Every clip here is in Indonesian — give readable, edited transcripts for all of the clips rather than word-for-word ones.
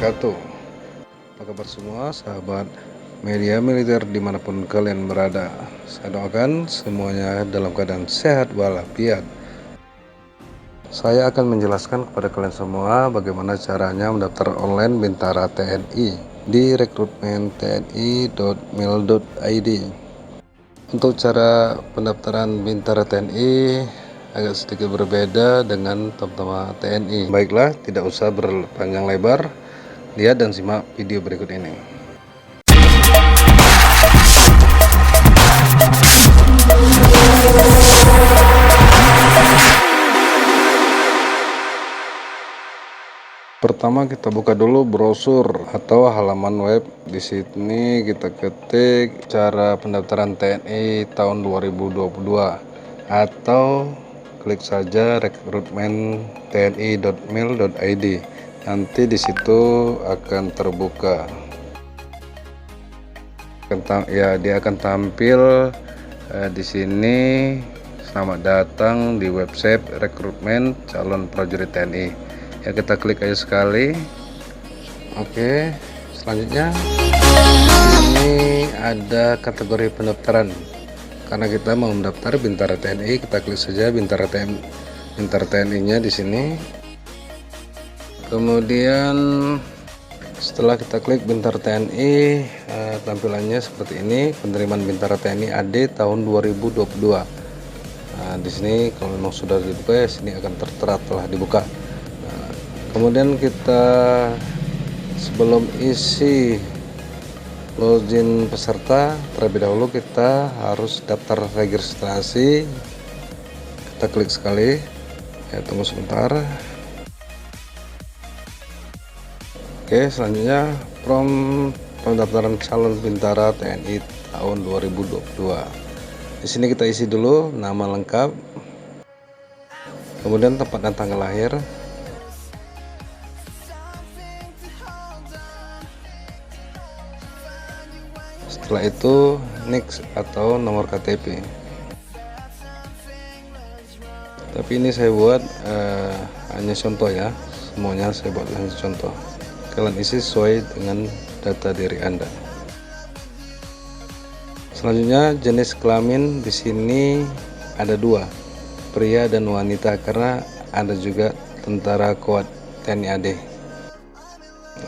wabarakatuh. Apa kabar semua sahabat media militer dimanapun kalian berada. Saya doakan semuanya dalam keadaan sehat walafiat. Saya akan menjelaskan kepada kalian semua bagaimana caranya mendaftar online Bintara TNI di rekrutmen.tni.mil.id. Untuk cara pendaftaran Bintara TNI agak sedikit berbeda dengan Tamtama TNI. Baiklah, tidak usah berpanjang lebar, lihat dan simak video berikut ini. Pertama kita buka dulu brosur atau halaman web. Di sini kita ketik cara pendaftaran TNI tahun 2022 atau klik saja rekrutmen.tni.mil.id. Nanti di situ akan terbuka. Dia akan tampil di sini. Selamat datang di website rekrutmen calon prajurit TNI. Ya, kita klik aja sekali. Oke, selanjutnya ini ada kategori pendaftaran. Karena kita mau mendaftar Bintara TNI, kita klik saja Bintara TNI-nya di sini. Kemudian setelah kita klik Bintara TNI, tampilannya seperti ini, penerimaan Bintara TNI AD tahun 2022. Nah, di sini kalau memang sudah dibuka, ya sini akan tertera telah dibuka. Kemudian kita sebelum isi login peserta, terlebih dahulu kita harus daftar registrasi. Kita klik sekali, ya, tunggu sebentar. Oke, selanjutnya pendaftaran calon Bintara TNI tahun 2022. Di sini kita isi dulu nama lengkap, kemudian tempat dan tanggal lahir. Setelah itu NIK atau nomor KTP. Tapi ini saya buat hanya contoh ya, semuanya saya buat hanya contoh. Kalian isi sesuai dengan data diri Anda. Selanjutnya jenis kelamin di sini ada dua, pria dan wanita, karena ada juga tentara kuat TNI AD.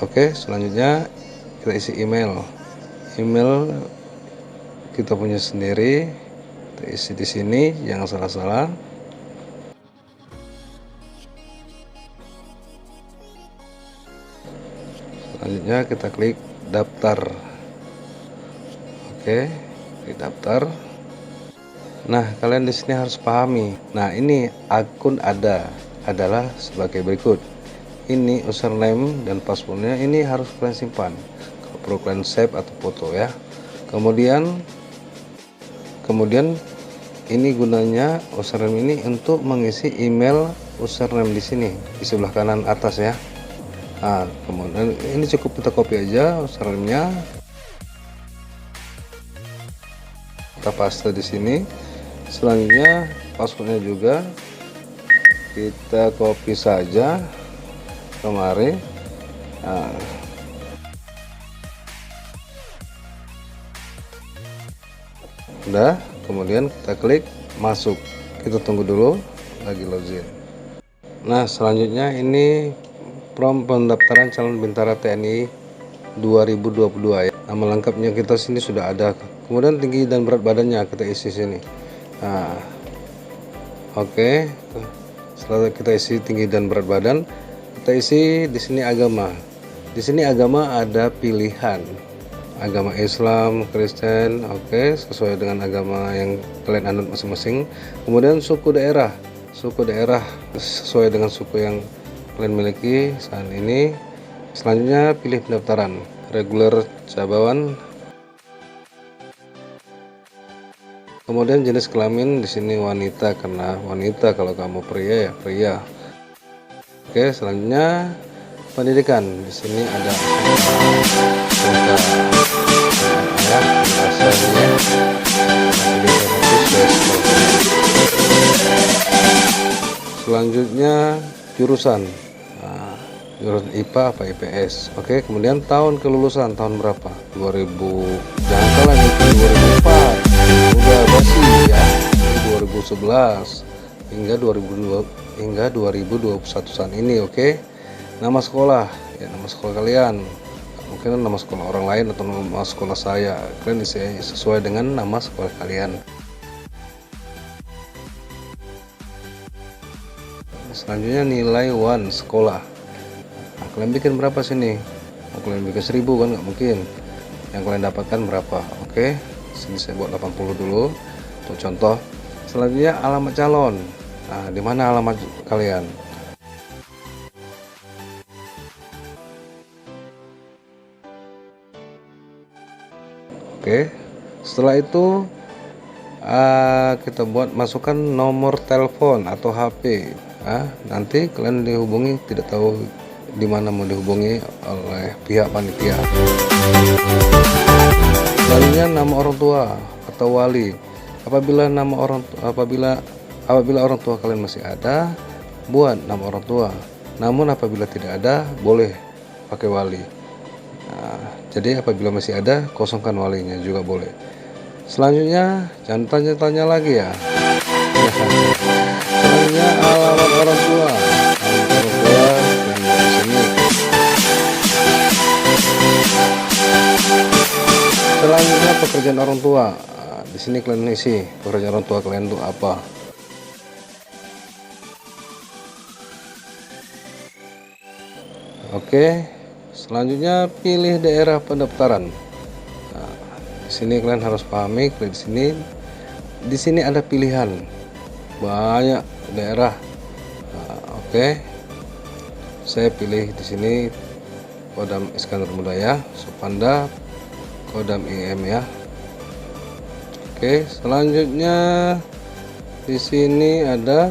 Oke, selanjutnya kita isi email. Email kita punya sendiri, kita isi di sini, jangan salah-salah. Selanjutnya kita klik daftar. Oke, klik daftar. Nah, kalian di sini harus pahami. Nah, ini akun adalah sebagai berikut. Ini username dan passwordnya ini harus kalian simpan. Perlu kalian save atau foto ya. Kemudian ini gunanya username ini untuk mengisi email username di sini di sebelah kanan atas ya. Nah, kemudian ini cukup kita copy aja username-nya, kita paste di sini. Selanjutnya passwordnya juga kita copy saja kemari. Nah, udah, kemudian kita klik masuk. Kita tunggu dulu lagi login. Nah, selanjutnya ini pendaftaran calon Bintara TNI 2022 ya. Nama lengkapnya kita sini sudah ada. Kemudian tinggi dan berat badannya kita isi sini. Nah, oke. Setelah kita isi tinggi dan berat badan, kita isi di sini agama. Di sini agama ada pilihan. Agama Islam, Kristen, oke, sesuai dengan agama yang kalian anut masing-masing. Kemudian suku daerah sesuai dengan suku yang kalian miliki saat ini. Selanjutnya pilih pendaftaran reguler cabawan. Kemudian jenis kelamin di sini wanita, karena wanita. Kalau kamu pria ya pria. Oke, selanjutnya pendidikan. Di sini ada selanjutnya jurusan. Nah, jurusan IPA apa IPS. Oke, kemudian tahun kelulusan tahun berapa? 2000, jangan salah nih, 2004 udah basi ya. Ini 2011 hingga 2021 saat ini. Oke, nama sekolah ya, nama sekolah kalian, mungkin nama sekolah orang lain atau nama sekolah saya, kalian isi sesuai dengan nama sekolah kalian. Selanjutnya nilai WAN sekolah. Nah, kalian bikin berapa sini? Kalian bikin 1000 kan nggak mungkin. Yang kalian dapatkan berapa? Oke, sini saya buat 80 dulu untuk contoh. Selanjutnya alamat calon. Nah, di mana alamat kalian? Oke, setelah itu kita buat masukkan nomor telepon atau HP. Nanti kalian dihubungi, tidak tahu di mana mau dihubungi oleh pihak panitia. Selanjutnya nama orang tua atau wali. Apabila orang tua kalian masih ada, buat nama orang tua. Namun apabila tidak ada, boleh pakai wali. Jadi apabila masih ada, kosongkan walinya juga boleh. Selanjutnya jangan tanya-tanya lagi ya. Selanjutnya alamat orang tua. Alamat orang tua dan di sini. Selanjutnya pekerjaan orang tua. Di sini kalian isi pekerjaan orang tua kalian itu apa. Oke. Selanjutnya pilih daerah pendaftaran. Di sini kalian harus pahami, di sini ada pilihan banyak daerah. Oke, saya pilih di sini Kodam Iskandar Muda ya, Supanda, Kodam IM ya. Oke, selanjutnya di sini ada,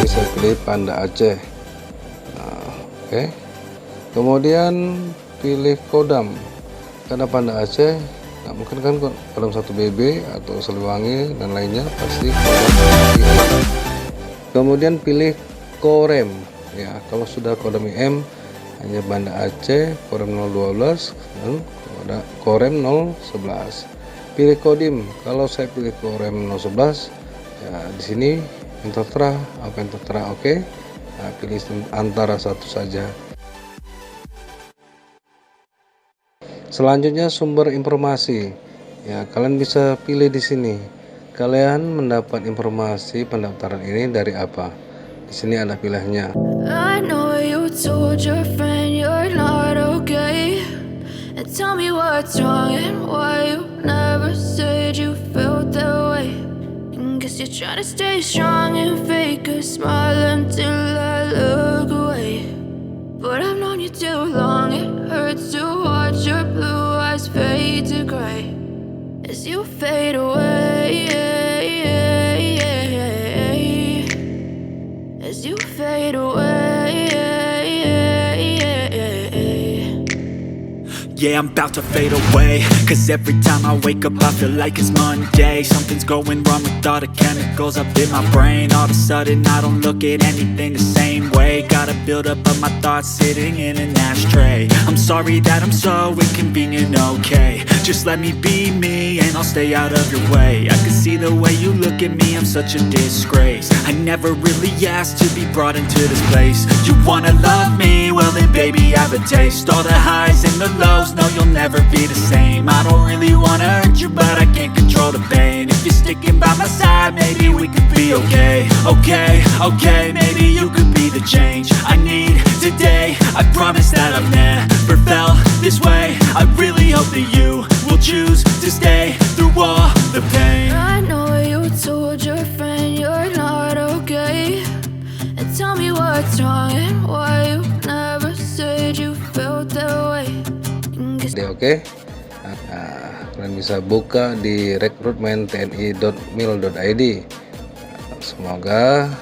bisa pilih Panda Aceh. Oke, kemudian pilih Kodam. Karena Panda Aceh nggak mungkin kan Kodam 1BB atau Siliwangi dan lainnya, pasti Kodam. Kemudian pilih Korem ya, kalau sudah Kodam IM hanya Banda Aceh, Korem 012 dan Korem 011. Pilih Kodim, kalau saya pilih Korem 011 ya, di sini yang tertera apa yang tertera. Oke, nah, pilih antara satu saja. Selanjutnya sumber informasi. Ya, kalian bisa pilih di sini. Kalian mendapat informasi pendaftaran ini dari apa? Di sini ada pilihannya. I know you told your friend you're not okay, and tell me what's wrong and why you never said you felt that way. And guess you're trying to stay strong and fake a smile until I look away. But I've known you too long, it hurts to watch your blue eyes fade to gray as you fade away, as you fade away. Yeah, I'm about to fade away, cause every time I wake up I feel like it's Monday. Something's going wrong with all the chemicals up in my brain. All of a sudden I don't look at anything the same way. Gotta build up of my thoughts sitting in an ashtray. I'm sorry that I'm so inconvenient, okay. Just let me be me and I'll stay out of your way. I can see the way you look at me, I'm such a disgrace. I never really asked to be brought into this place. You wanna love me? Well then baby I have a taste. All the highs and the lows, no you'll never be the same. I don't really wanna hurt you but I can't control the pain. If you're sticking by my side maybe we could be okay. Okay, maybe you could be the change I need today. I promise that I've never felt this way. I really hope that you will choose to stay through all the pain. I know you told your friend you're not okay, and tell me what's wrong and why you never said you felt that way. Oke. Nah, kalian bisa buka di rekrutmentni.mil.id. Semoga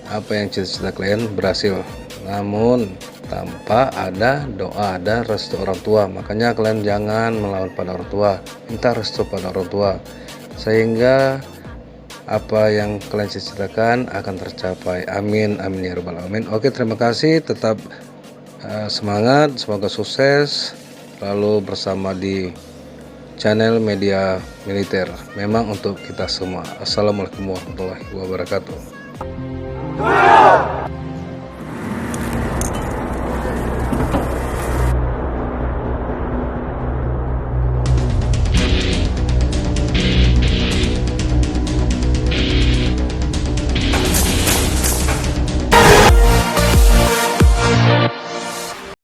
apa yang cita-cita kalian berhasil. Namun tanpa ada doa dan restu orang tua. Makanya kalian jangan melawan pada orang tua. Minta restu pada orang tua sehingga apa yang kalian cita-citakan akan tercapai. Amin, amin ya rabbal alamin. Oke, terima kasih, tetap semangat, semoga sukses lalu bersama di channel Media Militer, memang untuk kita semua. Assalamualaikum warahmatullahi wabarakatuh.